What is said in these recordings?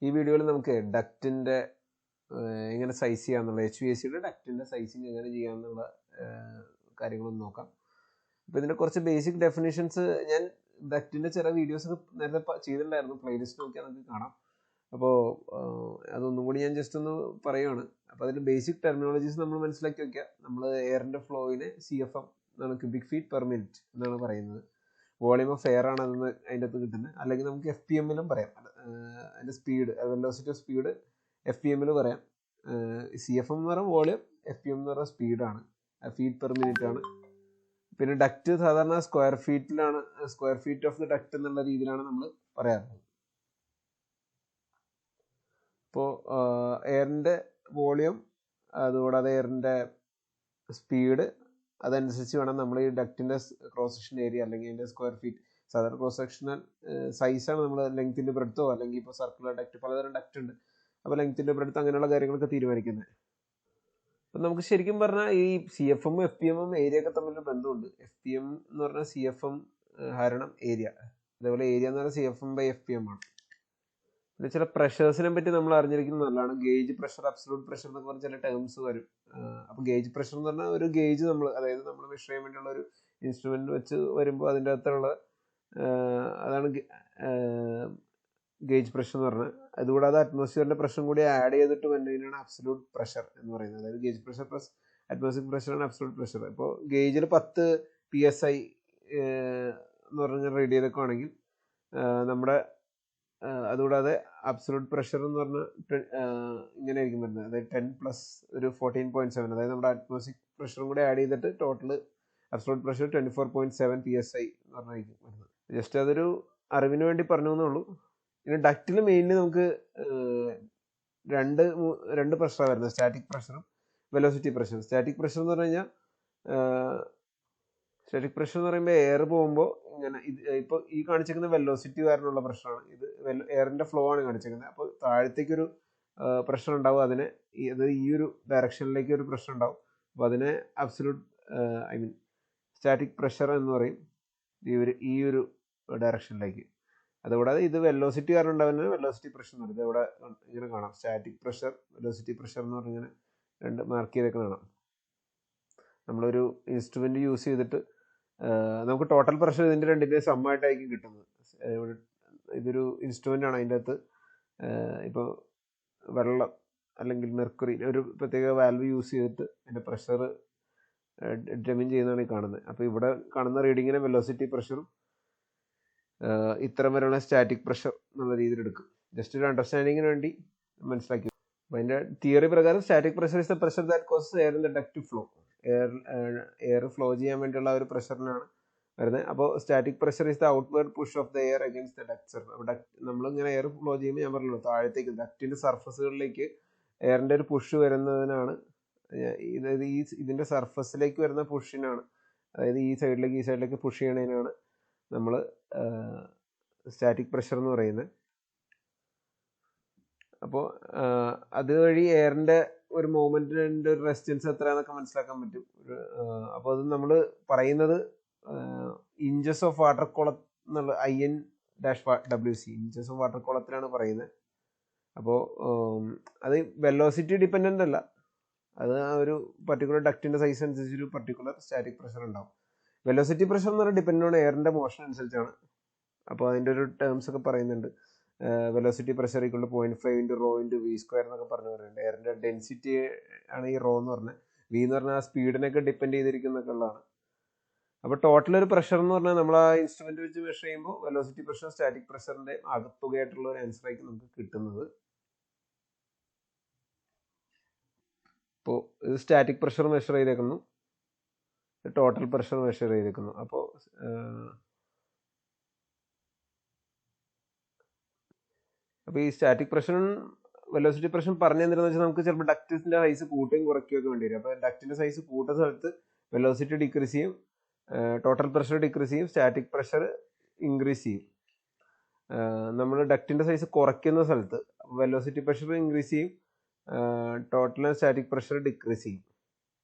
ഈ വീഡിയോയിൽ നമുക്ക് ഡക്റ്റിൻ്റെ എങ്ങനെ സൈസ് ചെയ്യാമെന്നുള്ള HVACയുടെ ഡക്റ്റിൻ്റെ സൈസിങ് എങ്ങനെ ചെയ്യാമെന്നുള്ള കാര്യങ്ങളൊന്ന് നോക്കാം. അപ്പോൾ ഇതിൻ്റെ കുറച്ച് ബേസിക് ഡെഫിനേഷൻസ് ഞാൻ ഡക്റ്റിൻ്റെ ചില വീഡിയോസ് നേരത്തെ ചെയ്തിട്ടുണ്ടായിരുന്നു, പ്ലേലിസ്റ്റ് നോക്കിയാൽ നമുക്ക് കാണാം. അപ്പോൾ അതൊന്നും കൂടി ഞാൻ ജസ്റ്റ് ഒന്ന് പറയുകയാണ്. അപ്പോൾ അതിൻ്റെ ബേസിക് ടെർമിനോളജീസ് നമ്മൾ മനസ്സിലാക്കി വയ്ക്കുക. നമ്മൾ എയറിൻ്റെ ഫ്ലോയിനെ CFM എന്നാണ്, ക്യൂബിക് ഫീറ്റ് പെർ മിനിറ്റ് എന്നാണ് പറയുന്നത്. വോളിയം ഓഫ് എയർ ആണ് അതിന് അതിൻ്റെ അകത്ത് കിട്ടുന്നത്. അല്ലെങ്കിൽ നമുക്ക് FPM-ലും പറയാം. അതിൻ്റെ സ്പീഡ്, വെലോസിറ്റി ഓഫ് സ്പീഡ് FPM-ൽ പറയാം. CFM എന്ന് പറയുമ്പോൾ വോളിയം, FPM എന്ന് പറയുന്നത് സ്പീഡാണ്, ഫീറ്റ് പെർ മിനിറ്റ് ആണ്. പിന്നെ ഡക്റ്റ് സാധാരണ സ്ക്വയർ ഫീറ്റിലാണ്, square feet of the duct എന്നുള്ള രീതിയിലാണ് നമ്മൾ പറയാറുള്ളത്. ഇപ്പോൾ എയറിൻ്റെ വോളിയം, അതുകൂടാതെ എയറിൻ്റെ സ്പീഡ്, അതനുസരിച്ച് വേണം നമ്മൾ ഈ ഡക്റ്റിൻ്റെ ക്രോസ് സെക്ഷൻ ഏരിയ അല്ലെങ്കിൽ അതിൻ്റെ സ്ക്വയർ ഫീറ്റ്. സാധാരണ ക്രോസ് സെക്ഷണൽ സൈസാണ് നമ്മൾ ലെങ്ത്തിൻ്റെ ബ്രെഡ്ത്തോ, അല്ലെങ്കിൽ ഇപ്പോൾ സർക്കുലർ ഡക്റ്റ്, പലതരം ഡക്റ്റ് ഉണ്ട്. അപ്പോൾ ലെങ്ത്തിൻ്റെ ബ്രെഡ്ത്ത് അങ്ങനെയുള്ള കാര്യങ്ങളൊക്കെ തീരുമാനിക്കുന്നത്. അപ്പം നമുക്ക് ശരിക്കും പറഞ്ഞാൽ ഈ CFM FPM ഏരിയയൊക്കെ തമ്മിൽ ബന്ധമുണ്ട്. FPM എന്ന് പറഞ്ഞാൽ CFM ഹരണം ഏരിയ, അതേപോലെ ഏരിയ എന്ന് പറഞ്ഞാൽ CFM/FPM ആണ്. പിന്നെ ചില പ്രഷേഴ്സിനെ പറ്റി നമ്മൾ അറിഞ്ഞിരിക്കുന്നത് നല്ലതാണ്. ഗേജ് പ്രഷർ, അബ്സലൂട്ട് പ്രഷർ എന്നൊക്കെ പറഞ്ഞ ചില ടേംസ് വരും. അപ്പോൾ ഗേജ് പ്രഷർ എന്ന് പറഞ്ഞാൽ ഒരു ഗേജ് നമ്മൾ, അതായത് നമ്മൾ മെഷർ ചെയ്യാൻ വേണ്ടിയുള്ള ഒരു ഇൻസ്ട്രുമെന്റ് വെച്ച് വരുമ്പോൾ അതിൻ്റെ അകത്തുള്ള അതാണ് ഗേജ് പ്രഷർ എന്ന് പറഞ്ഞാൽ. അതുകൂടാതെ അറ്റ്മോസ്ഫിയറിൻ്റെ പ്രഷറും കൂടി ആഡ് ചെയ്തിട്ട് വരുന്നതിനാണ് അബ്സലൂട്ട് പ്രഷർ എന്ന് പറയുന്നത്. അതായത് ഗേജ് പ്രഷർ പ്ലസ് അറ്റ്മോസ്ഫിയറിക് പ്രഷറാണ് അബ്സലൂട്ട് പ്രഷർ. ഇപ്പോൾ ഗേജിൽ 10 PSI എന്ന് പറഞ്ഞ റീഡ് ചെയ്തൊക്കെ ആണെങ്കിൽ നമ്മുടെ, അതുകൂടാതെ അബ്സലൂട്ട് പ്രഷർ എന്ന് പറഞ്ഞാൽ ഇങ്ങനെ ആയിരിക്കും വരുന്നത്. അതായത് 10 പ്ലസ് ഒരു 14.7, അതായത് നമ്മുടെ അറ്റ്മോസ്ഫിയറിക് പ്രഷറും കൂടി ആഡ് ചെയ്തിട്ട് ടോട്ടൽ അബ്സലൂട്ട് പ്രഷർ 24.7 PSI എന്ന് പറഞ്ഞായിരിക്കും വരുന്നത്. ജസ്റ്റ് അതൊരു അറിവിന് വേണ്ടി പറഞ്ഞു എന്നുള്ളൂ. ഇനി ഡക്റ്റിൽ മെയിൻലി നമുക്ക് രണ്ട് പ്രഷറാണ് വരുന്നത്, സ്റ്റാറ്റിക് പ്രഷറും വെലോസിറ്റി പ്രഷറും. സ്റ്റാറ്റിക് പ്രഷർ എന്ന് പറഞ്ഞു കഴിഞ്ഞാൽ, സ്റ്റാറ്റിക് പ്രഷർ എന്ന് പറയുമ്പോൾ എയർ പോകുമ്പോൾ ഇങ്ങനെ, ഇപ്പോൾ ഈ കാണിച്ചിരിക്കുന്ന വെലോസിറ്റി കാരണമുള്ള പ്രഷറാണ്. ഇത് എയറിൻ്റെ ഫ്ലോ ആണ് കാണിച്ചിരിക്കുന്നത്. അപ്പോൾ താഴത്തേക്കൊരു പ്രഷർ ഉണ്ടാവും, അതിനെ ഈ ഒരു ഡയറക്ഷനിലേക്ക് ഒരു പ്രഷർ ഉണ്ടാവും. അപ്പോൾ അതിനെ അബ്സലൂട്ട് സ്റ്റാറ്റിക് പ്രഷർ എന്ന് പറയും, ഈ ഒരു ഡയറക്ഷനിലേക്ക്. അതുകൂടാതെ ഇത് വെലോസിറ്റി കാരണം ഉണ്ടാകുന്നത് വെലോസിറ്റി പ്രഷർ എന്ന് പറയുന്നത്. ഇവിടെ ഇങ്ങനെ കാണാം, സ്റ്റാറ്റിക് പ്രഷർ, വെലോസിറ്റി പ്രഷർ എന്ന് പറഞ്ഞിങ്ങനെ രണ്ട് മാർക്ക് ചെയ്തൊക്കെ കാണാം. നമ്മളൊരു ഇൻസ്ട്രുമെന്റ് യൂസ് ചെയ്തിട്ട് നമുക്ക് ടോട്ടൽ പ്രഷർ ഇതിൻ്റെ രണ്ടിൻ്റെ സമ്മായിട്ടായിരിക്കും കിട്ടുന്നത്. ഇതൊരു ഇൻസ്ട്രുമെൻ്റ് ആണ്. അതിൻ്റെ അകത്ത് ഇപ്പോൾ വെള്ളം അല്ലെങ്കിൽ മെർക്കുറി, ഒരു പ്രത്യേക വാൽവ് യൂസ് ചെയ്തിട്ട് അതിൻ്റെ പ്രഷർ ഡിറ്റർമിൻ ചെയ്യുന്നതാണ് ഈ കാണുന്നത്. അപ്പോൾ ഇവിടെ കാണുന്ന റീഡിങ്ങിനെ വെലോസിറ്റി പ്രഷറും ഇത്തരം വരെയുള്ള സ്റ്റാറ്റിക് പ്രഷർ എന്നുള്ള രീതിയിൽ എടുക്കും. ജസ്റ്റ് ഒരു അണ്ടർസ്റ്റാൻഡിങ്ങിന് വേണ്ടി മനസ്സിലാക്കി. അപ്പോൾ അതിൻ്റെ തിയറി പ്രകാരം static pressure is the pressure that causes air in the duct flow. Air flow ചെയ്യാൻ വേണ്ടിയുള്ള ഒരു പ്രഷറിനാണ് വരുന്നത്. അപ്പോൾ static pressure is the outward push of the air against the duct surface. അപ്പോൾ നമ്മളിങ്ങനെ എയർ ഫ്ലോ ചെയ്യുമ്പോൾ ഞാൻ പറഞ്ഞല്ലോ, താഴത്തേക്ക് ഡക്റ്റിൻ്റെ സർഫസുകളിലേക്ക് എയറിൻ്റെ ഒരു പുഷ് വരുന്നതിനാണ്, ഇതിൻ്റെ സർഫസിലേക്ക് വരുന്ന പുഷിനാണ്, അതായത് ഈ സൈഡിലേക്ക് പുഷ് ചെയ്യണതിനാണ് നമ്മൾ സ്റ്റാറ്റിക് പ്രഷർ എന്ന് പറയുന്നത്. അപ്പോൾ അതുവഴി എയറിൻ്റെ ഒരു മൂവ്മെൻറ്റിൻ്റെ ഒരു റെസിസ്റ്റൻസ് എത്രയാണെന്നൊക്കെ മനസ്സിലാക്കാൻ പറ്റും. അപ്പോൾ അത് നമ്മൾ പറയുന്നത് ഇഞ്ചസ് ഓഫ് വാട്ടർ കോളം എന്നുള്ള IN-WC, ഇഞ്ചസ് ഓഫ് വാട്ടർ കോളത്തിലാണ് പറയുന്നത്. അപ്പോൾ അത് വെലോസിറ്റി ഡിപ്പെൻഡൻ്റ് അല്ല, അത് ഒരു പർട്ടിക്കുലർ ഡക്റ്റിൻ്റെ സൈസ് അനുസരിച്ച് ഒരു പർട്ടിക്കുലർ സ്റ്റാറ്റിക് പ്രഷർ ഉണ്ടാവും. വെലോസിറ്റി പ്രഷർ എന്ന് പറഞ്ഞാൽ ഡിപ്പെൻഡ് ആണ് എയറിൻ്റെ മോഷൻ അനുസരിച്ചാണ്. അപ്പോൾ അതിൻ്റെ ഒരു ടേംസ് ഒക്കെ പറയുന്നുണ്ട്. വെലോസിറ്റി പ്രഷർ = 0.5 × ρ/v² എന്നൊക്കെ പറഞ്ഞു പറയുന്നുണ്ട്. എയറിൻ്റെ ഡെൻസിറ്റി ആണ് ഈ റോ എന്ന് പറഞ്ഞത്. V എന്ന് പറഞ്ഞാൽ ആ സ്പീഡിനൊക്കെ ഡിപ്പെൻഡ് ചെയ്തിരിക്കുന്നൊക്കെ ഉള്ളതാണ്. അപ്പോൾ ടോട്ടൽ ഒരു പ്രഷർ എന്ന് പറഞ്ഞാൽ നമ്മൾ ആ ഇൻസ്ട്രുമെന്റ് വെച്ച് മെഷർ ചെയ്യുമ്പോൾ വെലോസിറ്റി പ്രഷർ സ്റ്റാറ്റിക് പ്രഷറിന്റെ ആകത്തുകയായിട്ടുള്ള ഒരു ആൻസർ ആയിരിക്കും നമുക്ക് കിട്ടുന്നത്. ഇപ്പോൾ ഇത് സ്റ്റാറ്റിക് പ്രഷർ മെഷർ ചെയ്തേക്കുന്നു, ടോട്ടൽ പ്രഷർ മെഷർ ചെയ്തേക്കുന്നു. അപ്പോൾ ഈ സ്റ്റാറ്റിക് പ്രഷറും വെലോസിറ്റി പ്രഷറും പറഞ്ഞു തന്നിരുന്നത് വെച്ചാൽ നമുക്ക് ചിലപ്പോൾ ഡക്റ്റിന്റെ സൈസ് കൂട്ടുകയും കുറയ്ക്കുകയൊക്കെ വേണ്ടി വരും. അപ്പോൾ ഡക്റ്റിന്റെ സൈസ് കൂട്ടുന്ന സ്ഥലത്ത് വെലോസിറ്റി ഡിക്രീസ് ചെയ്യും, ടോട്ടൽ പ്രഷർ ഡിക്രീസ് ചെയ്യും, സ്റ്റാറ്റിക് പ്രഷർ ഇൻക്രീസ് ചെയ്യും. നമ്മൾ ഡക്റ്റിന്റെ സൈസ് കുറയ്ക്കുന്ന സ്ഥലത്ത് വെലോസിറ്റി പ്രഷർ ഇൻക്രീസ് ചെയ്യും, ടോട്ടൽ സ്റ്റാറ്റിക് പ്രഷർ ഡിക്രീസ് ചെയ്യും.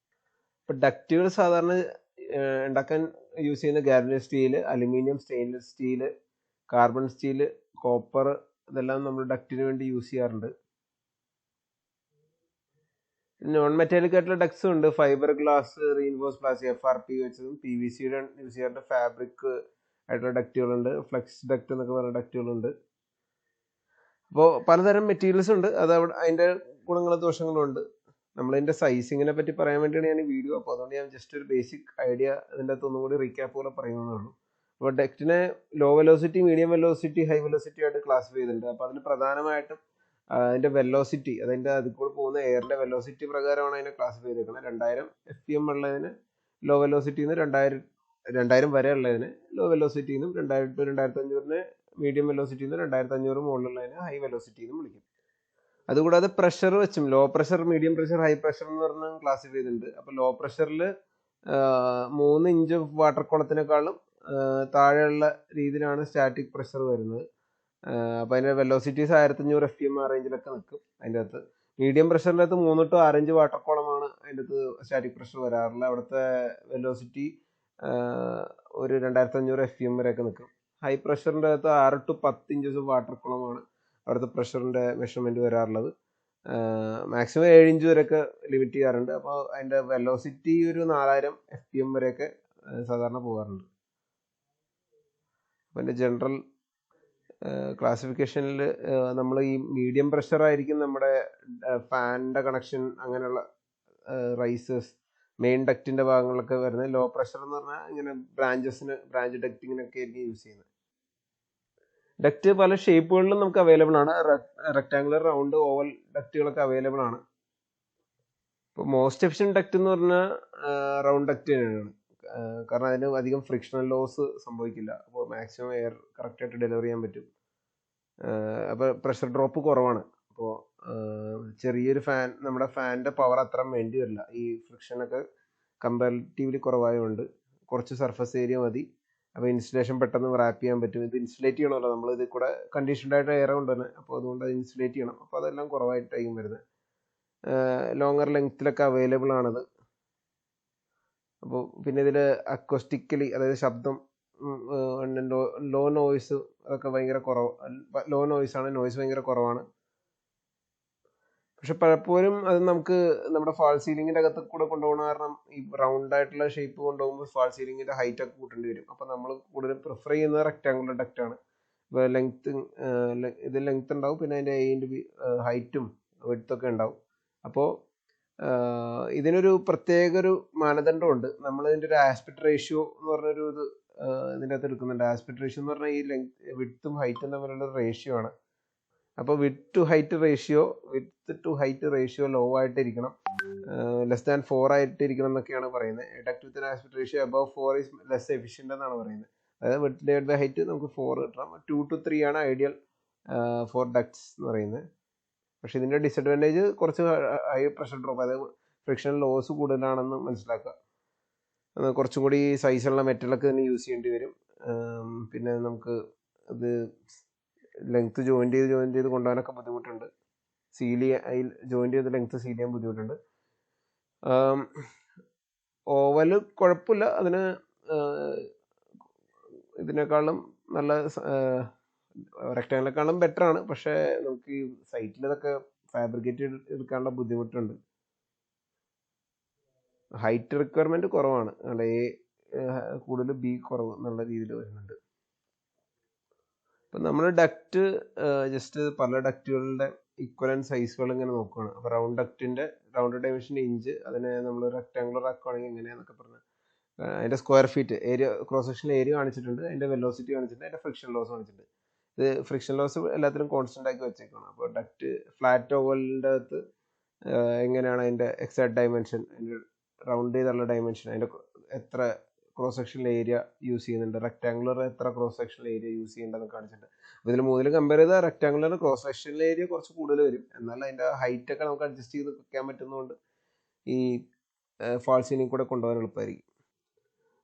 ഇപ്പം ഡക്റ്റുകൾ സാധാരണ ഉണ്ടാക്കാൻ യൂസ് ചെയ്യുന്ന galvanised steel, aluminium, stainless steel, carbon steel, copper, ഇതെല്ലാം നമ്മൾ ഡക്റ്റിന് വേണ്ടി യൂസ് ചെയ്യാറുണ്ട്. നോൺ മെറ്റാലിക് ആയിട്ടുള്ള ഡക്ട്സും ഉണ്ട്. Fibre glass, reinforce plastic FRP വെച്ചതും PVC യുടെ യൂസ് ചെയ്യാറുണ്ട്. ഫാബ്രിക് ആയിട്ടുള്ള ഡക്റ്റുകളുണ്ട്. ഫ്ലെക്സ് ഡക്റ്റ് എന്നൊക്കെ പറയുന്ന ഡക്റ്റുകളുണ്ട്. അപ്പോൾ പലതരം മെറ്റീരിയൽസ് ഉണ്ട്. അത് അതിൻ്റെ ഗുണങ്ങളും ദോഷങ്ങളും ഉണ്ട്. നമ്മളതിൻ്റെ സൈസിങ്ങിനെ പറ്റി പറയാൻ വേണ്ടിയാണ് ഞാൻ ഈ വീഡിയോ. അപ്പോൾ അതുകൊണ്ട് ഞാൻ ജസ്റ്റ് ഒരു ബേസിക് ഐഡിയ ഇതിൻ്റെ അകത്ത് ഒന്നും കൂടി റീക്യാപ്പ് പോലെ പറയുന്നതേ ഉള്ളൂ. അപ്പോൾ ഡക്റ്റിനെ low velocity, medium velocity, high velocity ആയിട്ട് ക്ലാസിഫൈ ചെയ്തിട്ടുണ്ട്. അപ്പോൾ അതിൽ പ്രധാനമായിട്ടും അതിൻ്റെ വെലോസിറ്റി, അതിൻ്റെ അതിൽ കൂടെ പോകുന്ന എയറിൻ്റെ വെലോസിറ്റി പ്രകാരമാണ് അതിനെ ക്ലാസിഫൈ ചെയ്തേക്കുന്നത്. 2000 FPM ഉള്ളതിന് ലോ വെലോസിറ്റിയിൽ നിന്ന് 2000 വരെ ഉള്ളതിന് ലോ വെലോസിറ്റിയിൽ നിന്നും 2000 to 2500 മീഡിയം വെലോസിറ്റിയിൽ നിന്ന് 2500 മുകളിലുള്ളതിന് ഹൈ വെലോസിറ്റിയിൽ നിന്നും വിളിക്കും. അതുകൂടാതെ പ്രഷർ വെച്ചും low pressure, medium pressure, high pressure എന്ന് പറഞ്ഞ് ക്ലാസിഫൈ ചെയ്തിട്ടുണ്ട്. അപ്പോൾ ലോ പ്രഷറിൽ 3 ഇഞ്ച് വാട്ടർ കോളത്തിനേക്കാളും താഴെയുള്ള രീതിയിലാണ് സ്റ്റാറ്റിക് പ്രഷർ വരുന്നത്. അപ്പോൾ അതിൻ്റെ വെലോസിറ്റീസ് 1500 FPM ആ റേഞ്ചിലൊക്കെ നിൽക്കും അതിൻ്റെ അകത്ത്. മീഡിയം പ്രഷറിൻ്റെ അകത്ത് 3 to 6 ഇഞ്ച് വാട്ടർ കോളമാണ് അതിൻ്റെ അകത്ത് സ്റ്റാറ്റിക് പ്രഷർ വരാറുള്ളത്. അവിടുത്തെ വെലോസിറ്റി ഒരു 2500 FPM വരെയൊക്കെ നിൽക്കും. ഹൈ പ്രഷറിൻ്റെ അകത്ത് 6 to 10 ഇഞ്ചസ് വാട്ടർ കോളമാണ് അവിടുത്തെ പ്രഷറിൻ്റെ മെഷർമെൻറ്റ് വരാറുള്ളത്. മാക്സിമം 7 ഇഞ്ച് വരെയൊക്കെ ലിമിറ്റ് ചെയ്യാറുണ്ട്. അപ്പോൾ അതിൻ്റെ വെലോസിറ്റി ഒരു 4000 FPM വരെയൊക്കെ സാധാരണ പോകാറുണ്ട്. അപ്പോൾ എൻ്റെ ജനറൽ ക്ലാസിഫിക്കേഷനിൽ നമ്മൾ ഈ മീഡിയം പ്രഷർ ആയിരിക്കും നമ്മുടെ ഫാനിൻ്റെ കണക്ഷൻ, അങ്ങനെയുള്ള റൈസേഴ്സ്, മെയിൻ ഡക്റ്റിൻ്റെ ഭാഗങ്ങളൊക്കെ വരുന്നത്. ലോ പ്രഷർ എന്ന് പറഞ്ഞാൽ ഇങ്ങനെ ബ്രാഞ്ച് ഡക്റ്റിങ്ങിനൊക്കെ ആയിരിക്കും യൂസ് ചെയ്യുന്നത്. ഡക്റ്റ് പല ഷേപ്പുകളിലും നമുക്ക് അവൈലബിൾ ആണ്. റെക്ടാങ്കുലർ, റൗണ്ട്, ഓവൽ ഡക്റ്റുകളൊക്കെ അവൈലബിൾ ആണ്. ഇപ്പോൾ മോസ്റ്റ് എഫിഷ്യൻറ്റ് ഡക്റ്റ് എന്ന് പറഞ്ഞാൽ റൗണ്ട് ഡക്റ്റ് തന്നെയാണ്. കാരണം അതിന് അധികം ഫ്രിക്ഷണൽ ലോസ് സംഭവിക്കില്ല. അപ്പോൾ മാക്സിമം എയർ കറക്റ്റായിട്ട് ഡെലിവർ ചെയ്യാൻ പറ്റും. അപ്പോൾ പ്രഷർ ഡ്രോപ്പ് കുറവാണ്. അപ്പോൾ ചെറിയൊരു ഫാൻ, നമ്മുടെ ഫാനിൻ്റെ പവർ അത്ര വേണ്ടി വരില്ല. ഈ ഫ്രിക്ഷനൊക്കെ കമ്പാരിറ്റീവ്ലി കുറവായതുകൊണ്ട് കുറച്ച് സർഫസ് ഏരിയ മതി. അപ്പോൾ ഇൻസുലേഷൻ പെട്ടെന്ന് റാപ്പ് ചെയ്യാൻ പറ്റും. ഇത് ഇൻസുലേറ്റ് ചെയ്യണമല്ലോ, നമ്മൾ ഇത് കൂടെ കണ്ടീഷൻഡ് ആയിട്ട് എയർ കൊണ്ടുതന്നെ. അപ്പോൾ അതുകൊണ്ട് അത് ഇൻസുലേറ്റ് ചെയ്യണം. അപ്പോൾ അതെല്ലാം കുറവായിട്ടായിരിക്കും വരുന്നത്. ലോങ്ങർ ലെങ്ത്തിലൊക്കെ അവൈലബിൾ ആണത്. അപ്പോൾ പിന്നെ ഇതിൽ അക്വസ്റ്റിക്കലി, അതായത് ശബ്ദം, ലോ നോയ്സ് അതൊക്കെ ഭയങ്കര കുറവ്. ലോ നോയ്സാണ്, നോയ്സ് ഭയങ്കര കുറവാണ്. പക്ഷെ പലപ്പോഴും അത് നമുക്ക് നമ്മുടെ ഫാൾ സീലിങ്ങിൻ്റെ അകത്ത് കൂടെ കൊണ്ടുപോകണ കാരണം ഈ റൗണ്ട് ആയിട്ടുള്ള ഷേപ്പ് കൊണ്ടുപോകുമ്പോൾ ഫാൾ സീലിങ്ങിൻ്റെ ഹൈറ്റ് ഒക്കെ കൂട്ടേണ്ടി വരും. അപ്പോൾ നമ്മൾ കൂടുതലും പ്രിഫർ ചെയ്യുന്നത് റെക്ടാങ്കുലർ ഡക്റ്റാണ്. ഇപ്പോൾ ഇത് ലെങ്ത് ഉണ്ടാവും, പിന്നെ അതിൻ്റെ അതിൻ്റെ ഹൈറ്റും വിഡ്ത്തൊക്കെ ഉണ്ടാവും. അപ്പോൾ ഇതിനൊരു പ്രത്യേക ഒരു മാനദണ്ഡമുണ്ട്. നമ്മളിതിൻ്റെ ഒരു ആസ്പെക്ട് റേഷ്യോ എന്ന് പറഞ്ഞൊരു ഇത് ഇതിൻ്റെ അകത്ത് എടുക്കുന്നുണ്ട്. ആസ്പെക്ട് റേഷ്യോ എന്ന് പറഞ്ഞാൽ ഈ വിഡ്ത്തും ഹൈറ്റും തമ്മിലുള്ള റേഷ്യോ ആണ്. അപ്പോൾ width to height ratio low ആയിട്ടിരിക്കണം, ലെസ് ദാൻ 4 ആയിട്ടിരിക്കണം എന്നൊക്കെയാണ് പറയുന്നത്. Duct with aspect ratio above 4 is less efficient എന്നാണ് പറയുന്നത്. അതായത് വിഡ്ത്ത് ഡിവൈഡ് ബൈ ഹൈറ്റ് നമുക്ക് 4 കിട്ടണം. 2 to 3 ആണ് ഐഡിയൽ ഫോർ ഡക്ട്സ് എന്ന് പറയുന്നത്. പക്ഷെ ഇതിൻ്റെ ഡിസഡ്വാൻറ്റേജ് കുറച്ച് ഹൈ പ്രഷർ ഡ്രോപ്പ്, അതായത് ഫ്രിക്ഷൻ ലോസ് കൂടുതലാണെന്ന് മനസ്സിലാക്കുക. കുറച്ചും കൂടി സൈസുള്ള മെറ്റലൊക്കെ തന്നെ യൂസ് ചെയ്യേണ്ടി വരും. പിന്നെ നമുക്ക് ഇത് ലെങ്ത്ത് ജോയിൻ്റ് ചെയ്ത് കൊണ്ടുപോകാനൊക്കെ ബുദ്ധിമുട്ടുണ്ട്. ജോയിൻ്റ് ചെയ്ത് ലെങ്ത്ത് സീൽ ചെയ്യാൻ ബുദ്ധിമുട്ടുണ്ട്. ഓവല് കുഴപ്പമില്ല, അതിന് ഇതിനേക്കാളും നല്ല റെക്ടാങ്കിളിനെക്കാളും ബെറ്റർ ആണ്. പക്ഷേ നമുക്ക് ഈ സൈറ്റിൽ ഇതൊക്കെ ഫാബ്രിക്കേറ്റ് എടുക്കാനുള്ള ബുദ്ധിമുട്ടുണ്ട്. ഹൈറ്റ് റിക്വയർമെൻറ്റ് കുറവാണ്, കൂടുതൽ ബി കുറവ് എന്നുള്ള രീതിയിൽ വരുന്നുണ്ട്. അപ്പം നമ്മൾ ഡക്റ്റ് ജസ്റ്റ് പല ഡക്റ്റുകളുടെ ഈക്വലൻ സൈസുകൾ ഇങ്ങനെ നോക്കുകയാണ്. അപ്പോൾ റൗണ്ട് ഡൈമെൻഷൻ ഇഞ്ച്, അതിനെ നമ്മൾ റെക്ടാങ്കുലർ ആക്കുകയാണെങ്കിൽ എങ്ങനെയാണെന്നൊക്കെ പറഞ്ഞാൽ അതിൻ്റെ square feet area, cross section area കാണിച്ചിട്ടുണ്ട്, അതിൻ്റെ വെലോസിറ്റി കാണിച്ചിട്ടുണ്ട്, അതിൻ്റെ ഫ്രിക്ഷൻ ലോസ് കാണിച്ചിട്ടുണ്ട്. ഇത് ഫ്രിക്ഷൻ ലോസ് എല്ലാത്തിലും കോൺസ്റ്റൻ്റ് ആക്കി വെച്ചേക്കണം. അപ്പോൾ ഡക്റ്റ് ഫ്ലാറ്റ് ഓവലിൻ്റെ അകത്ത് എങ്ങനെയാണ് അതിൻ്റെ എക്സാക്ട് ഡയമെൻഷൻ, അതിൻ്റെ റൗണ്ട് ചെയ്തുള്ള ഡയമെൻഷൻ, അതിൻ്റെ എത്ര ക്രോസ് സെക്ഷണൽ ഏരിയ യൂസ് ചെയ്യുന്നുണ്ട്, റെക്ടാങ്കുലർ എത്ര ക്രോസ് സെക്ഷണൽ ഏരിയ യൂസ് ചെയ്യേണ്ടതെന്ന് കാണിച്ചിട്ടുണ്ട്. അപ്പോൾ ഇതിൽ മൂന്നിൽ കമ്പയർ ചെയ്താൽ റെക്ടാങ്കുലർ ക്രോസ് സെക്ഷണൽ ഏരിയ കുറച്ച് കൂടുതൽ വരും. എന്നാൽ അതിൻ്റെ ഹൈറ്റൊക്കെ നമുക്ക് അഡ്ജസ്റ്റ് ചെയ്ത് വെക്കാൻ പറ്റുന്നതുകൊണ്ട് ഈ ഫാൾ സീലിംഗ് കൂടെ കൊണ്ടുപോകാൻ എളുപ്പമായിരിക്കും.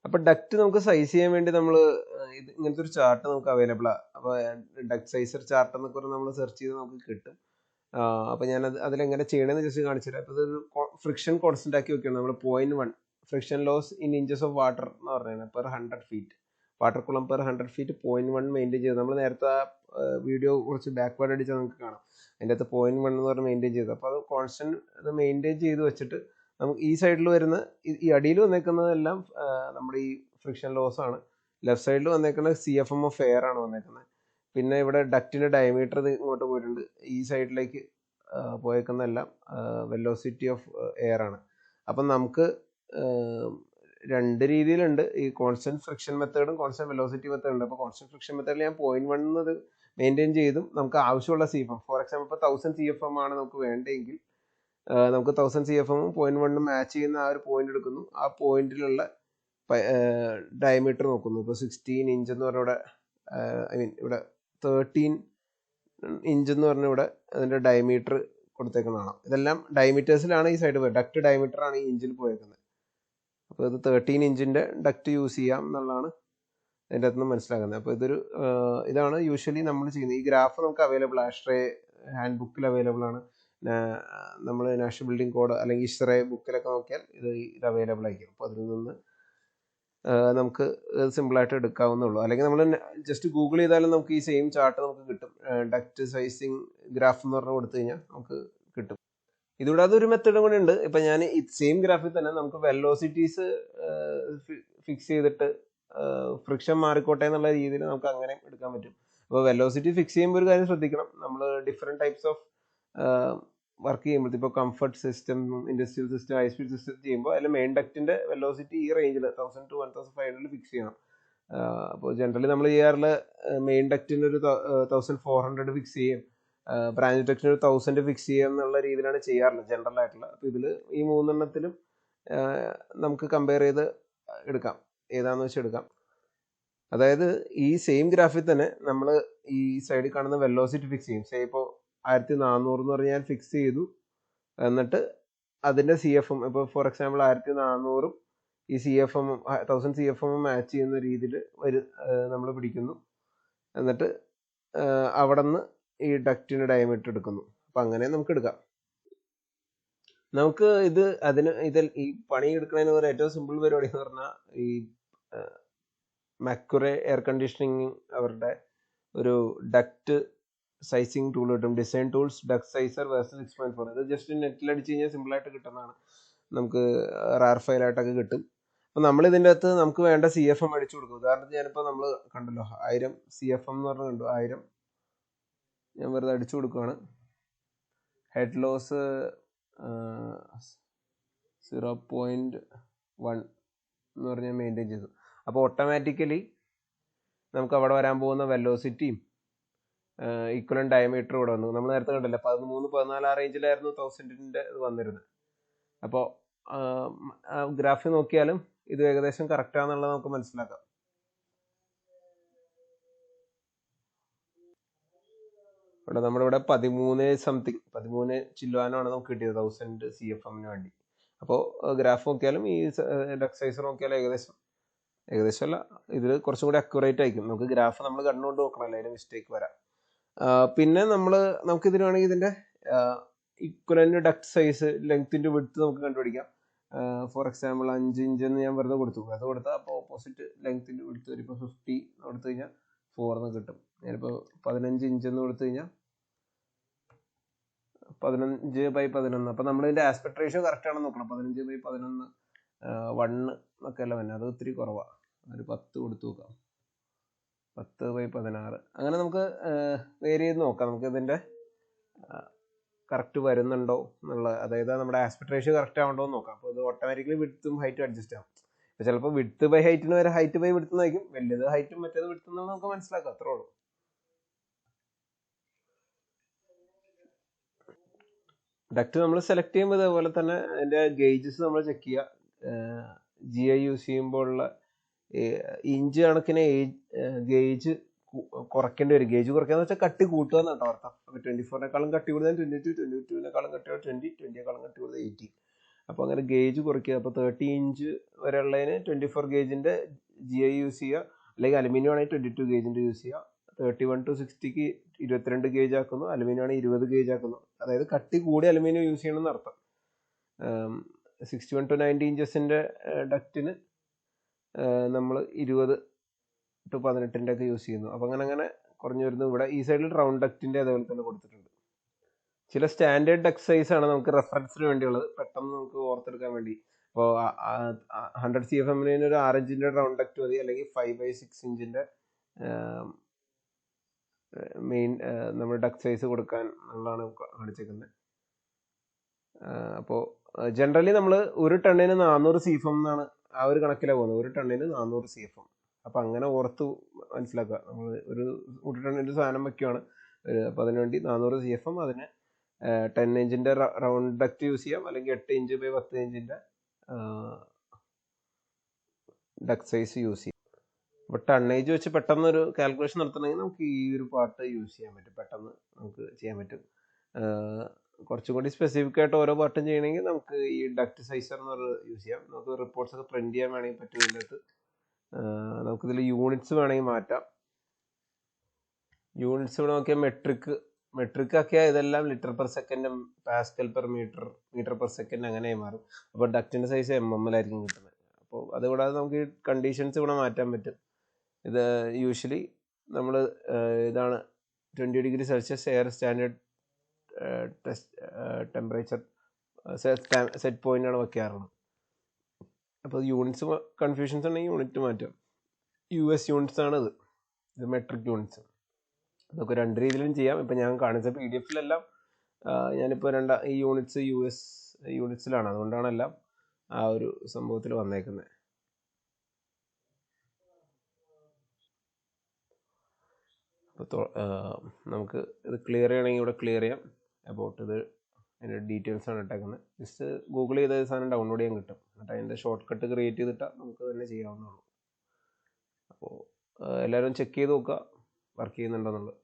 അപ്പോൾ ഡക്റ്റ് നമുക്ക് സൈസ് ചെയ്യാൻ വേണ്ടി നമ്മൾ ഇങ്ങനത്തെ ഒരു ചാർട്ട് നമുക്ക് അവൈലബിൾ ആണ്. അപ്പോൾ ഡക്റ്റ് സൈസർ ചാർട്ട് എന്നൊക്കെ പറഞ്ഞാൽ നമ്മൾ സെർച്ച് ചെയ്ത് നമുക്ക് കിട്ടും. അപ്പോൾ ഞാനത് അതിലെങ്ങനെ ചെയ്യണമെന്ന് ജസ്റ്റ് കാണിച്ചുതരാം. അപ്പോൾ ഇതൊരു ഫ്രിക്ഷൻ കോൺസ്റ്റൻ്റ് ആക്കി വെക്കണം. നമ്മൾ 0.1 friction loss in inches of water എന്ന് പറയുന്നത് per 100 feet. Water column per 100 feet 0.1 maintain ചെയ്ത്. നമ്മൾ നേരത്തെ ആ വീഡിയോ കുറച്ച് ബാക്ക്വേർഡ് അടിച്ചാൽ നമുക്ക് കാണാം. അതിൻ്റെ അകത്ത് 0.1 എന്ന് പറഞ്ഞ് മെയിൻറ്റെയിൻ ചെയ്തത്. അപ്പോൾ അത് കോൺസ്റ്റൻറ്റ് അത് മെയിൻറ്റെയിൻ ചെയ്ത് വെച്ചിട്ട് നമുക്ക് ഈ സൈഡിൽ വരുന്ന ഈ അടിയിൽ വന്നേക്കുന്നതെല്ലാം നമ്മുടെ ഈ ഫ്രിക്ഷൻ ലോസ് ആണ്. ലെഫ്റ്റ് സൈഡിൽ വന്നേക്കുന്നത് CFM ഓഫ് എയർ ആണ് വന്നേക്കുന്നത്. പിന്നെ ഇവിടെ ഡക്റ്റിൻ്റെ ഡയമീറ്റർ ഇങ്ങോട്ട് പോയിട്ടുണ്ട്. ഈ സൈഡിലേക്ക് പോയേക്കുന്നതെല്ലാം വെലോസിറ്റി ഓഫ് എയർ ആണ്. അപ്പം നമുക്ക് രണ്ട് രീതിയിലുണ്ട്, ഈ കോൺസ്റ്റന്റ് ഫ്രിക്ഷൻ മെത്തേഡും കോൺസ്റ്റന്റ് വെലോസിറ്റി മെത്തേഡും ഉണ്ട്. അപ്പോൾ കോൺസ്റ്റന്റ് ഫ്രിക്ഷൻ മെത്തേഡിൽ ഞാൻ 0.1 എന്നത് മെയിൻറ്റെയിൻ ചെയ്തും നമുക്ക് ആവശ്യമുള്ള CFM, ഫോർ എക്സാമ്പിൾ ഇപ്പോൾ 1000 CFM ആണ് നമുക്ക് വേണ്ടതെങ്കിൽ നമുക്ക് 1000 CFM 0.1 മാച്ച് ചെയ്യുന്ന ആ ഒരു പോയിന്റ് എടുക്കുന്നു. ആ പോയിന്റിലുള്ള ഡയമീറ്റർ നോക്കുന്നു. ഇപ്പോൾ 16 ഇഞ്ച് എന്ന് പറഞ്ഞ ഇവിടെ ഇവിടെ 13 ഇഞ്ച് എന്ന് പറഞ്ഞ ഇവിടെ അതിൻ്റെ ഡയമീറ്റർ കൊടുത്തേക്കുന്നതാണ്. ഇതെല്ലാം ഡയമീറ്റേഴ്സിലാണ് ഈ സൈഡ് പോയത്. ഡക്ട് ഡയമീറ്റർ ആണ് ഈ ഇഞ്ചിൽ പോയേക്കുന്നത്. അപ്പോൾ ഇത് 13 ഇഞ്ചിൻ്റെ ഡക്ട് യൂസ് ചെയ്യാം എന്നുള്ളതാണ് അതിൻ്റെ അകത്ത് നിന്ന് മനസ്സിലാക്കുന്നത്. അപ്പോൾ ഇതാണ് യൂഷ്വലി നമ്മൾ ചെയ്യുന്നത്. ഈ ഗ്രാഫ് നമുക്ക് അവൈലബിൾ ആഷ്ട്രേ ഹാൻഡ് ബുക്കിൽ അവൈലബിൾ ആണ്. നമ്മൾ നാഷണൽ ബിൽഡിംഗ് കോഡ് അല്ലെങ്കിൽ ഇസ്രേ ബുക്കിലൊക്കെ നോക്കിയാൽ ഇത് അവൈലബിൾ ആയിരിക്കും. അപ്പോൾ അതിൽ നിന്ന് നമുക്ക് സിമ്പിളായിട്ട് എടുക്കാവുന്നുള്ളൂ. അല്ലെങ്കിൽ നമ്മൾ ജസ്റ്റ് ഗൂഗിൾ ചെയ്താലും നമുക്ക് ഈ സെയിം ചാർട്ട് നമുക്ക് കിട്ടും. ഡക്റ്റ് സൈസിങ് ഗ്രാഫ് എന്ന് പറഞ്ഞ് കൊടുത്തു കഴിഞ്ഞാൽ നമുക്ക് കിട്ടും. ഇതിവിടെ അതൊരു മെത്തേഡും കൂടെ ഉണ്ട്. ഇപ്പം ഞാൻ ഈ സെയിം ഗ്രാഫിൽ തന്നെ നമുക്ക് വെലോസിറ്റീസ് ഫിക്സ് ചെയ്തിട്ട് ഫ്രിക്ഷൻ മാറിക്കോട്ടെ എന്നുള്ള രീതിയിൽ നമുക്ക് അങ്ങനെ എടുക്കാൻ പറ്റും. അപ്പോൾ വെലോസിറ്റി ഫിക്സ് ചെയ്യുമ്പോൾ ഒരു കാര്യം ശ്രദ്ധിക്കണം, നമ്മൾ ഡിഫറെൻറ്റ് ടൈപ്സ് ഓഫ് വർക്ക് ചെയ്യുമ്പോൾ ഇപ്പോൾ comfort system, industrial system, high speed system ചെയ്യുമ്പോൾ അതിൽ മെയിൻ ഡക്റ്റിൻ്റെ വെലോസിറ്റി ഈ റേഞ്ചിൽ 1000 to 1500 ഫിക്സ് ചെയ്യണം. അപ്പോൾ ജനറലി നമ്മൾ ചെയ്യാറുള്ള മെയിൻ ഡക്റ്റിന് ഒരു 1400 ഫിക്സ് ചെയ്യും, ബ്രാഞ്ച് ഡക്റ്റിന് ഒരു 1000 ഫിക്സ് ചെയ്യുക എന്നുള്ള രീതിയിലാണ് ചെയ്യാറുള്ളത് ജനറൽ ആയിട്ടുള്ള. അപ്പോൾ ഇതിൽ ഈ മൂന്നെണ്ണത്തിലും നമുക്ക് കമ്പയർ ചെയ്ത് എടുക്കാം, ഏതാണെന്ന് വെച്ചാൽ എടുക്കാം. അതായത് ഈ സെയിം ഗ്രാഫിൽ തന്നെ നമ്മൾ ഈ സൈഡിൽ കാണുന്ന വെലോസിറ്റി ഫിക്സ് ചെയ്യും. സേ ഇപ്പോൾ 1400 എന്ന് പറഞ്ഞാൽ ഫിക്സ് ചെയ്തു, എന്നിട്ട് അതിൻ്റെ CFM ഇപ്പോൾ ഫോർ എക്സാമ്പിൾ 1400 ഈ CFM 1000 CFM മാച്ച് ചെയ്യുന്ന രീതിയിൽ നമ്മൾ പിടിക്കുന്നു. എന്നിട്ട് അവിടെ നിന്ന് ഈ ഡക്റ്റിന് ഡയമീറ്റർ എടുക്കുന്നു. അപ്പം അങ്ങനെ നമുക്ക് എടുക്കാം. നമുക്ക് ഈ പണി എടുക്കുന്നതിന് ഒരു ഏറ്റവും സിമ്പിൾ പരിപാടി എന്ന് പറഞ്ഞാൽ ഈ മക്കുറെ എയർ കണ്ടീഷനിങ് അവരുടെ ഒരു ഡക്റ്റ് സൈസിങ് ടൂൾ കിട്ടും. Design tools duct sizes version 6.4. ഇത് ജസ്റ്റ് നെറ്റിൽ അടിച്ച് കഴിഞ്ഞാൽ സിമ്പിളായിട്ട് കിട്ടുന്നതാണ്. നമുക്ക് റാർ ഫയലായിട്ടൊക്കെ കിട്ടും. അപ്പോൾ നമ്മൾ ഇതിൻ്റെ അകത്ത് നമുക്ക് വേണ്ട CFM അടിച്ചു കൊടുക്കും. ഉദാഹരണത്തിന് ഞാനിപ്പോൾ നമ്മൾ കണ്ടല്ലോ 1000 CFM എന്ന് പറഞ്ഞ് കണ്ടു. 1000 ഞാൻ വെറുതെ അടിച്ചു കൊടുക്കുകയാണ്. ഹെഡ് ലോസ് 0.1 എന്ന് പറഞ്ഞാൽ മെയിൻറ്റെയിൻ ചെയ്തു. അപ്പോൾ ഓട്ടോമാറ്റിക്കലി നമുക്ക് അവിടെ വരാൻ പോകുന്ന വെലോസിറ്റിയും ഈക്വലൻ ഡയമീറ്റർ ഇവിടെ വന്നു. നമ്മൾ നേരത്തെ കണ്ടല്ലോ 13-14 ആ റേഞ്ചിലായിരുന്നു 1000ൻ്റെ ഇത് വന്നിരുന്നത്. അപ്പോൾ ഗ്രാഫിൽ നോക്കിയാലും ഇത് ഏകദേശം കറക്റ്റാണെന്നുള്ളത് നമുക്ക് മനസ്സിലാക്കാം. ഇവിടെ നമ്മളിവിടെ 13 ചില്ലുവാനാണ് നമുക്ക് കിട്ടിയത് 1000 CFM-ന് വേണ്ടി. അപ്പോൾ ഗ്രാഫ് നോക്കിയാലും ഈ ഡക്ട് സൈസർ നോക്കിയാലും ഏകദേശം അല്ല, ഇതിൽ കുറച്ചും കൂടി അക്യുറേറ്റ് ആയിരിക്കും. നമുക്ക് ഗ്രാഫ് നമ്മൾ കണ്ണുകൊണ്ട് നോക്കണമല്ലോ, അതിന് മിസ്റ്റേക്ക് വരാം. പിന്നെ നമുക്ക് ഇതിന് വേണമെങ്കിൽ ഇതിൻ്റെ ഈക്വലൻ്റ് ഡക്ട് സൈസ് ലെങ്ത്തിൻ്റെ വിഡ്ത്ത് നമുക്ക് കണ്ടുപിടിക്കാം. ഫോർ എക്സാമ്പിൾ 5 ഇഞ്ച് എന്ന് ഞാൻ വെറുതെ കൊടുത്താൽ അപ്പോൾ ഓപ്പോസിറ്റ് ലെങ്ത്തിൻ്റെ വിഡ്ത്ത് വരും. ഇപ്പോൾ 50 കൊടുത്തു കഴിഞ്ഞാൽ 4 എന്ന് കിട്ടും. ഞാനിപ്പോൾ 15 ഇഞ്ച് എന്ന് കൊടുത്തു കഴിഞ്ഞാൽ 15/11. അപ്പോൾ നമ്മളിതിൻ്റെ ആസ്പെക്ട് റേഷ്യോ കറക്റ്റ് ആണെന്ന് നോക്കണം. 15/11 1 എന്നൊക്കെ അല്ല തന്നെ, അത് ഒത്തിരി കുറവാണ്. ഒരു 10 കൊടുത്ത് നോക്കാം, 10/16. അങ്ങനെ നമുക്ക് വേരി ചെയ്ത് നോക്കാം നമുക്ക് ഇതിൻ്റെ കറക്റ്റ് വരുന്നുണ്ടോ എന്നുള്ളത്. അതായത് നമ്മുടെ ആസ്പെക്ട് റേഷ്യോ കറക്റ്റ് ആവുണ്ടോ എന്ന് നോക്കാം. അപ്പോൾ ഇത് ഓട്ടോമാറ്റിക്കലി വിഡ്ത്തും ഹൈറ്റും അഡ്ജസ്റ്റ് ആവും. അപ്പോൾ ചിലപ്പോൾ വിഡ്ത്ത് ബൈ ഹൈറ്റിന് വരെ ഹൈറ്റ് ബൈ വിഡ്ത്ത് എന്നായിരിക്കും. വലിയത് ഹൈറ്റും മറ്റേത് വിഡ്ത്ത് എന്നുള്ളത് നമുക്ക് മനസ്സിലാക്കാം. അത്രേ ഉള്ളൂ. ഡക്റ്റ് നമ്മൾ സെലക്ട് ചെയ്യുമ്പോൾ ഇതേപോലെ തന്നെ അതിൻ്റെ ഗേജസ് നമ്മൾ ചെക്ക് ചെയ്യുക. GI യൂസ് ചെയ്യുമ്പോൾ ഉള്ള ഇഞ്ച് കണക്കിന് ഗേജ് കുറയ്ക്കേണ്ടി വരും. ഗേജ് കുറയ്ക്കാന്ന് വെച്ചാൽ കട്ടി കൂട്ടുക എന്നാണ് അർത്ഥം. അപ്പോൾ 24-നേക്കാളും കട്ടി കൂടുതൽ 22, 22-നേക്കാളും കട്ടി 20, 20-യേക്കാളും കട്ടി കൂടുതൽ 80. അപ്പോൾ അങ്ങനെ ഗേജ് കുറയ്ക്കുക. അപ്പോൾ 30 ഇഞ്ച് വരെ ഉള്ളതിന് 24 ഗേജിൻ്റെ GI യൂസ് ചെയ്യുക, അല്ലെങ്കിൽ അലുമിനിയം ആണെങ്കിൽ 22 ഗേജിൻ്റെ യൂസ് ചെയ്യുക. 31 to 60ക്ക് 22 ഗേജ് ആക്കുന്നു, അലുമിനിയം ആണെങ്കിൽ 20 ഗേജ് ആക്കുന്നു. അതായത് കട്ടി കൂടി അലുമിനിയം യൂസ് ചെയ്യണമെന്ന് അർത്ഥം. 61 to 90 ഇഞ്ചസിൻ്റെ ഡക്റ്റിന് നമ്മൾ 20 ടു 18 ഒക്കെ യൂസ് ചെയ്യുന്നു. അപ്പോൾ അങ്ങനെ കുറഞ്ഞു വരുന്നു. ഇവിടെ ഈ സൈഡിൽ റൗണ്ട് ഡക്റ്റിൻ്റെ അതേപോലെ തന്നെ കൊടുത്തിട്ടുണ്ട്. ചില സ്റ്റാൻഡേർഡ് ഡക്ട് സൈസ് ആണ് നമുക്ക് റെഫറൻസിന് വേണ്ടിയുള്ളത്, പെട്ടെന്ന് നമുക്ക് ഓർത്തെടുക്കാൻ വേണ്ടി. ഇപ്പോൾ 100 CFM ഒരു 6 ഇഞ്ചിൻ്റെ റൗണ്ട് ഡക്ട് മതി, അല്ലെങ്കിൽ 5/6 ഇഞ്ചിൻ്റെ മെയിൻ നമ്മൾ ഡക്ട് സൈസ് കൊടുക്കാൻ എന്നുള്ളതാണ് കാണിച്ചേക്കുന്നത്. അപ്പോൾ ജനറലി നമ്മൾ ഒരു ടണ്ണിന് 400 CFM എന്നാണ് ആ ഒരു കണക്കിലാണ് പോകുന്നത്. ഒരു ടണ്ണിന് 400 CFM. അപ്പം അങ്ങനെ ഓർത്ത് മനസ്സിലാക്കുക. നമ്മൾ ഒരു ടണ്ണിൻ്റെ സാധനം വയ്ക്കുകയാണ്, അപ്പോൾ അതിനുവേണ്ടി 400 CFM. അതിന് 10 ഇഞ്ചിൻ്റെ റൗണ്ട് ഡക്റ്റ് യൂസ് ചെയ്യാം, അല്ലെങ്കിൽ 8 ഇഞ്ച് ബൈ 10 ഇഞ്ചിൻ്റെ ഡക്ട് സൈസ് യൂസ് ചെയ്യാം. അപ്പോൾ ടണ്ണേജ് വെച്ച് പെട്ടെന്നൊരു കാൽക്കുലേഷൻ നടത്തണമെങ്കിൽ നമുക്ക് ഈ ഒരു പാർട്ട് യൂസ് ചെയ്യാൻ പറ്റും, പെട്ടെന്ന് നമുക്ക് ചെയ്യാൻ പറ്റും. കുറച്ചും കൂടി സ്പെസിഫിക് ആയിട്ട് ഓരോ പാർട്ടും ചെയ്യണമെങ്കിൽ നമുക്ക് ഈ ഡക്ട് സൈസർ എന്ന് പറഞ്ഞത് യൂസ് ചെയ്യാം. നമുക്ക് റിപ്പോർട്ട്സ് ഒക്കെ പ്രിന്റ് ചെയ്യാൻ വേണമെങ്കിൽ പറ്റും. ഇതിനകത്ത് നമുക്കിതിൽ യൂണിറ്റ്സ് വേണമെങ്കിൽ മാറ്റാം. യൂണിറ്റ്സ് ഇവിടെ നോക്കിയാൽ മെട്രിക് ആക്കിയാൽ ഇതെല്ലാം litre per second, pascal per metre, metre per second അങ്ങനെ മാറും. അപ്പോൾ ഡക്റ്റിൻ്റെ സൈസ് mm ആയിരിക്കും കിട്ടുന്നത്. അപ്പോൾ അതുകൂടാതെ നമുക്ക് ഈ കണ്ടീഷൻസ് ഇവിടെ മാറ്റാൻ പറ്റും. ഇത് യൂഷ്വലി നമ്മൾ ഇതാണ് 20 degree Celsius air standard temperature set പോയിൻ്റാണ് വയ്ക്കാറുള്ളത്. അപ്പോൾ യൂണിറ്റ്സ് കൺഫ്യൂഷൻസ് ഉണ്ടെങ്കിൽ യൂണിറ്റ് മാറ്റാം. US യൂണിറ്റ്സ് ആണ് ഇത് മെട്രിക് യൂണിറ്റ്സ്. അതൊക്കെ രണ്ട് രീതിയിലും ചെയ്യാം. ഇപ്പം ഞാൻ കാണിച്ച PDF-ലെല്ലാം ഞാനിപ്പോൾ ഈ യൂണിറ്റ്സ് US യൂണിറ്റ്സിലാണ്, അതുകൊണ്ടാണ് എല്ലാം ആ ഒരു സംഭവത്തിൽ വന്നേക്കുന്നത്. അപ്പോൾ നമുക്ക് ഇത് ക്ലിയർ ചെയ്യണമെങ്കിൽ ഇവിടെ ക്ലിയർ ചെയ്യാം. അബൌട്ട് ഇത് അതിൻ്റെ ഡീറ്റെയിൽസ് ആണ് ഇട്ടേക്കുന്നത്. ജസ്റ്റ് ഗൂഗിൾ ചെയ്ത സാധനം ഡൗൺലോഡ് ചെയ്യാൻ കിട്ടും. എന്നിട്ട് അതിൻ്റെ ഷോർട്ട് കട്ട് ക്രിയേറ്റ് ചെയ്തിട്ടാൽ നമുക്ക് തന്നെ ചെയ്യാവുന്നതാണ്. അപ്പോൾ എല്ലാവരും ചെക്ക് ചെയ്ത് നോക്കുക വർക്ക് ചെയ്യുന്നുണ്ടോയെന്നുള്ളത്.